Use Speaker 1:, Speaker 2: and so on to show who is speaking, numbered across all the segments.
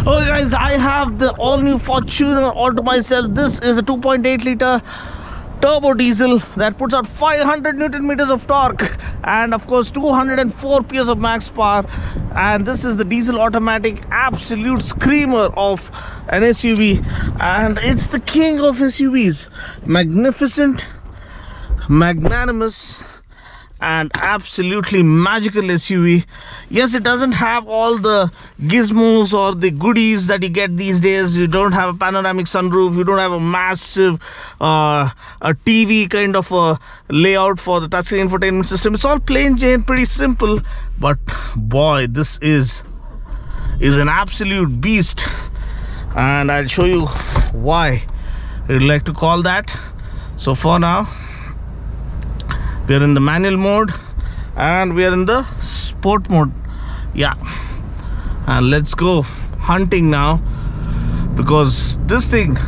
Speaker 1: Okay guys, I have the all new Fortuner all to myself. This is a 2.8 liter turbo diesel that puts out 500 Newton meters of torque and of course 204 PS of max power. And this is the diesel automatic absolute screamer of an SUV, and it's the king of SUVs. Magnificent, magnanimous, and absolutely magical SUV. Yes, it doesn't have all the gizmos or the goodies that you get these days. You don't have a panoramic sunroof, you don't have a massive a TV kind of a layout for the touchscreen infotainment system. It's all plain Jane, pretty simple, but boy, this is an absolute beast, and I'll show you why I'd like to call that. So for now, we are in the manual mode and we are in the sport mode. Yeah, and let's go hunting now, because this thing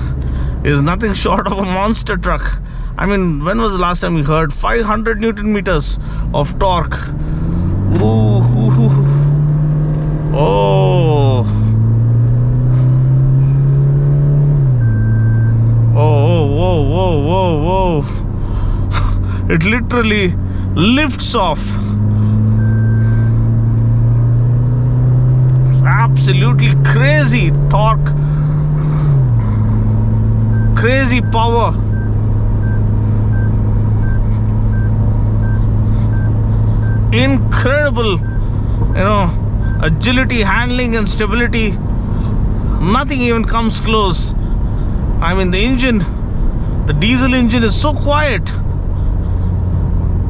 Speaker 1: is nothing short of a monster truck. I mean, when was the last time you heard 500 Newton meters of torque? Ooh, ooh, ooh. Oh, whoa, whoa, whoa, whoa. It literally lifts off. It's absolutely crazy torque, crazy power. Incredible, agility, handling and stability. Nothing even comes close. I mean, the diesel engine is so quiet.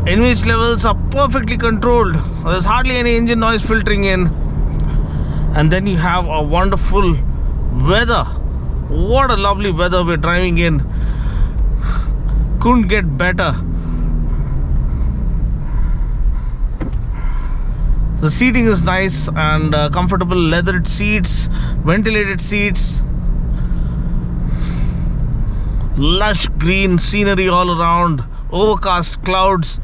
Speaker 1: NVH levels are perfectly controlled. There's hardly any engine noise filtering in. And then you have a wonderful weather. What a lovely weather we're driving in. Couldn't get better. The seating is nice and comfortable. Leathered seats, ventilated seats, lush green scenery all around, overcast clouds.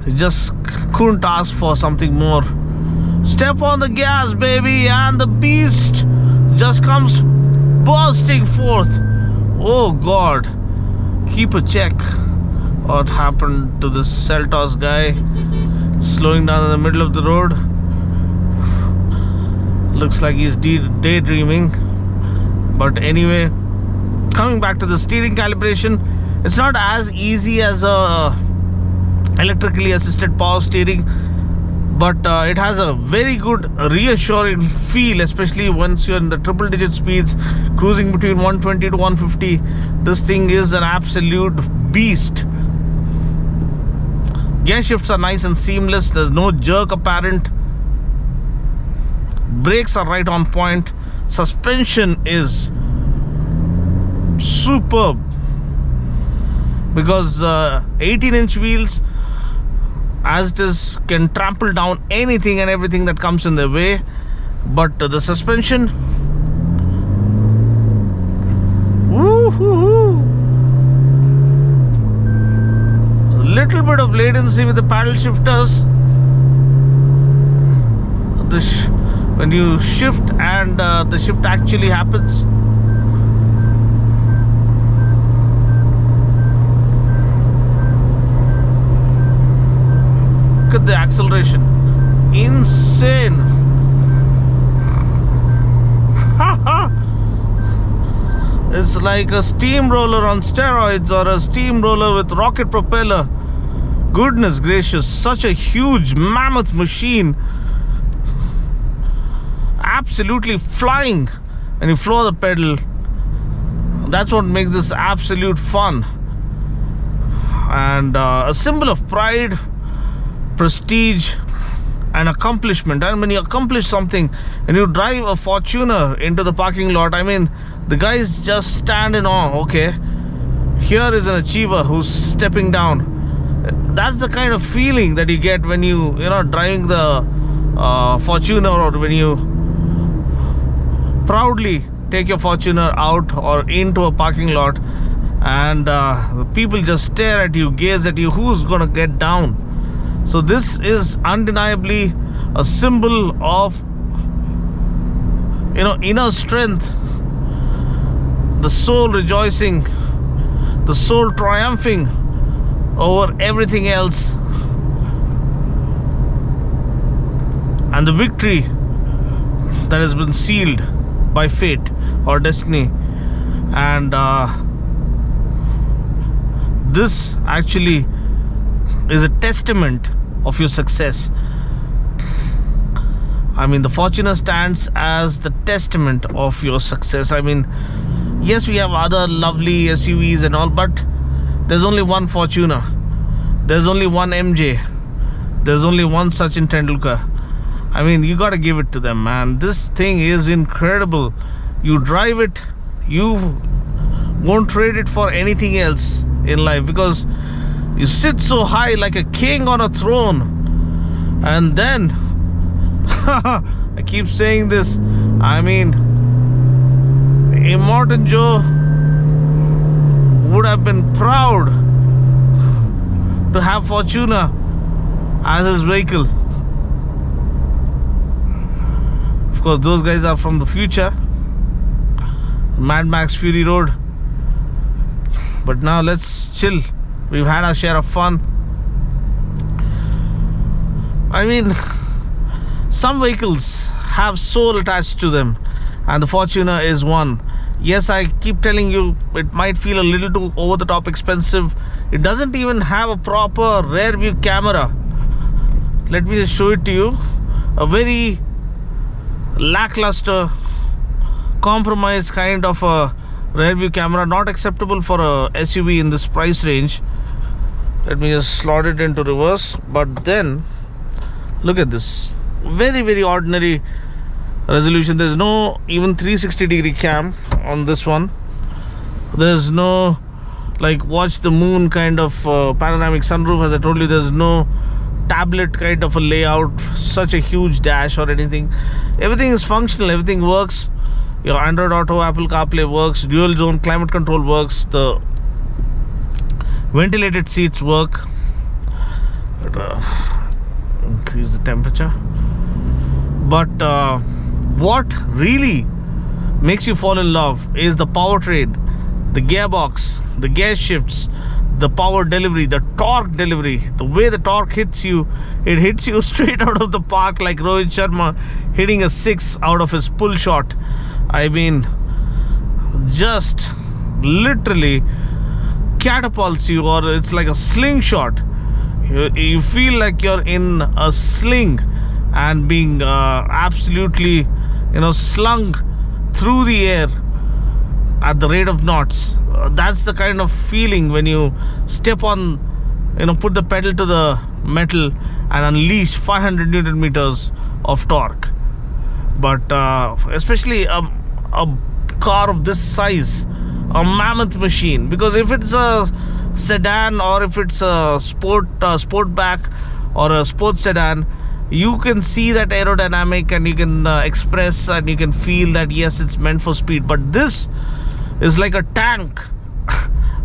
Speaker 1: You just couldn't ask for something more. Step on the gas, baby, and the beast just comes bursting forth. Oh God, keep a check. What happened to this Seltos guy slowing down in the middle of the road? Looks like he's daydreaming. But anyway, coming back to the steering calibration, it's not as easy as a electrically assisted power steering, but it has a very good reassuring feel, especially once you're in the triple digit speeds, cruising between 120 to 150. This thing is an absolute beast. Gear shifts are nice and seamless. There's no jerk apparent. Brakes are right on point. Suspension is superb, because 18-inch wheels as it is can trample down anything and everything that comes in their way. But the suspension, woo-hoo-hoo. A little bit of latency with the paddle shifters. When you shift and the shift actually happens. Look at the acceleration. Insane. It's like a steamroller on steroids, or a steamroller with rocket propeller. Goodness gracious, such a huge mammoth machine. Absolutely flying. And you floor the pedal. That's what makes this absolute fun. And a symbol of pride, prestige and accomplishment. And when you accomplish something and you drive a Fortuner into the parking lot, I mean, the guys just stand in awe. Okay, here is an achiever who's stepping down. That's the kind of feeling that you get when you driving the Fortuner, or when you proudly take your Fortuner out or into a parking lot, and people just stare at you, gaze at you. Who's gonna get down? So this is undeniably a symbol of inner strength, the soul rejoicing, the soul triumphing over everything else, and the victory that has been sealed by fate or destiny. And this actually is a testament of your success. I mean, the Fortuner stands as the testament of your success. I mean, yes, we have other lovely SUVs and all, but there's only one Fortuner. There's only one MJ. There's only one Sachin Tendulkar. I mean, you gotta give it to them, man. This thing is incredible. You drive it, you won't trade it for anything else in life, because you sit so high like a king on a throne. And then I keep saying this, I mean, Immortan Joe would have been proud to have Fortuner as his vehicle. Of course, those guys are from the future, Mad Max Fury Road. But now let's chill. We've had our share of fun. I mean, some vehicles have soul attached to them, and the Fortuner is one. Yes, I keep telling you, it might feel a little too over the top expensive. It doesn't even have a proper rear view camera. Let me just show it to you. A very lackluster, compromise kind of a rear view camera, not acceptable for a SUV in this price range. Let me just slot it into reverse. But then look at this, very, very ordinary resolution. There's no even 360-degree cam on this one. There's no like watch the moon kind of panoramic sunroof. As I told you, there's no tablet kind of a layout, such a huge dash or anything. Everything is functional, everything works. Your Android Auto, Apple CarPlay works, dual zone climate control works, the ventilated seats work. Increase the temperature. But what really makes you fall in love is the powertrain, the gearbox, the gear shifts, the power delivery, the torque delivery. The way the torque hits you, it hits you straight out of the park, like Rohit Sharma hitting a 6 out of his pull shot. I mean, just literally catapults you, or it's like a slingshot. You feel like you're in a sling and being absolutely, slung through the air at the rate of knots. That's the kind of feeling when you step on, put the pedal to the metal and unleash 500 Newton meters of torque. But especially a car of this size, a mammoth machine, because if it's a sedan or if it's a sportback or a sports sedan, you can see that aerodynamic and you can express and you can feel that yes, it's meant for speed. But this is like a tank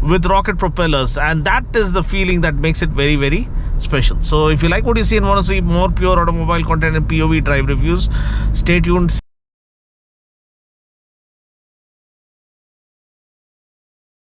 Speaker 1: with rocket propellers, and that is the feeling that makes it very, very special. So if you like what you see and want to see more pure automobile content and POV drive reviews, stay tuned.